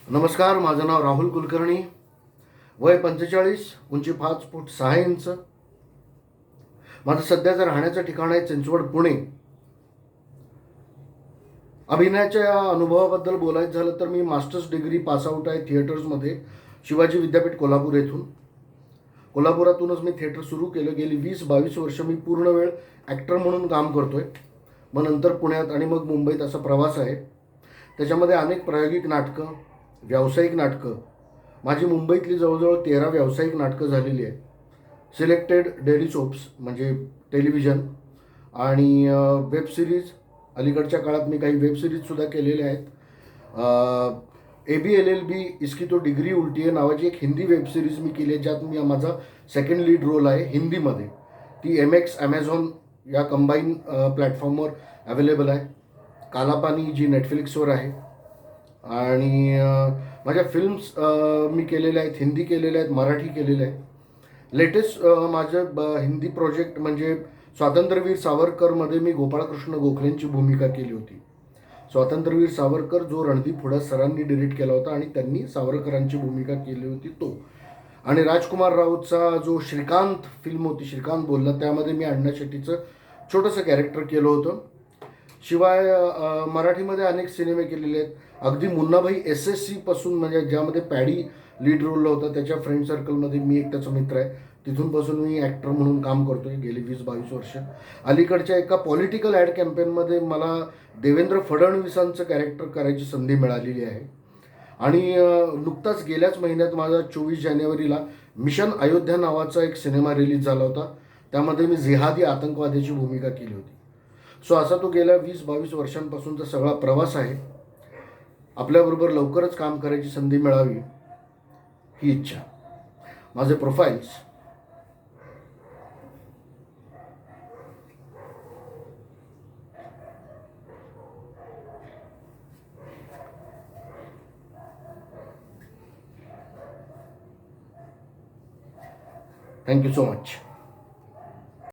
नमस्कार, माझं नाव राहुल कुलकर्णी. वय 45, उंची 5 फूट 6 इंच. माझं सध्याचं राहण्याचं ठिकाण आहे चिंचवड, पुणे. अभिनयाच्या अनुभवाबद्दल बोलायचं झालं तर मी मास्टर्स डिग्री पासआउट आहे थिएटर्समध्ये, शिवाजी विद्यापीठ कोल्हापूर येथून. कोल्हापुरातूनच मी थिएटर सुरू केलं. गेली 20-22 वर्ष मी पूर्ण वेळ ॲक्टर म्हणून काम करतोय. मग नंतर पुण्यात आणि मग मुंबईत असा प्रवास आहे. त्याच्यामध्ये अनेक प्रायोगिक नाटकं, व्यावसायिक नाटकं, माझी मुंबईतली जवळजवळ 13 व्यावसायिक नाटकं झालेली आहे. सिलेक्टेड डेली सोप्स म्हणजे टेलिव्हिजन आणि वेब सिरीज. अलीकडच्या काळात मी काही वेब सिरीजसुद्धा केलेल्या आहेत. ABLLB इसकी तो डिग्री उलटी आहे नावाची एक हिंदी वेब सिरीज मी केली आहे, ज्यात माझा सेकंड लीड रोल आहे हिंदीमध्ये. ती MX ॲमेझॉन या कंबाईन प्लॅटफॉर्मवर अवेलेबल आहे. कालापानी जी नेटफ्लिक्सवर आहे. आणि माझ्या फिल्म्स मी केलेल्या आहेत, हिंदी केलेल्या आहेत, मराठी केलेल्या आहेत. लेटेस्ट माझं हिंदी प्रोजेक्ट म्हणजे स्वातंत्र्यवीर सावरकरमध्ये मी गोपाळकृष्ण गोखलेंची भूमिका केली होती. स्वातंत्र्यवीर सावरकर जो रणदीप हुडा सरांनी डिरेक्ट केला होता आणि त्यांनी सावरकरांची भूमिका केली होती तो. आणि राजकुमार राऊतचा जो श्रीकांत फिल्म होती, श्रीकांत बोलला, त्यामध्ये मी अण्णा शेट्टीचं छोटंसं कॅरेक्टर केलं होतं. शिवाय मराठीमध्ये अनेक सिनेमे केलेले आहेत. अगदी मुन्नाभाई SSC पासून, म्हणजे ज्यामध्ये पॅडी लीड रोलला होता, त्याच्या फ्रेंड सर्कलमध्ये मी एक त्याचा मित्र आहे. तिथूनपासून मी ॲक्टर म्हणून काम करतो आहे गेली 20-22 वर्ष. अलीकडच्या एका पॉलिटिकल ॲड कॅम्पेनमध्ये मला देवेंद्र फडणवीसांचं कॅरेक्टर करायची संधी मिळालेली आहे. आणि नुकताच गेल्याच महिन्यात माझा 24 जानेवारीला मिशन अयोध्या नावाचा एक सिनेमा रिलीज झाला होता. त्यामध्ये मी जिहादी आतंकवाद्याची भूमिका केली होती. सो असा तो गेल्या 20-22 वर्षांपासूनचा सगळा प्रवास आहे. आपल्याबरोबर लवकरच काम करायची संधी मिळावी ही इच्छा. माझे प्रोफाईल्स थँक्यू सो मच.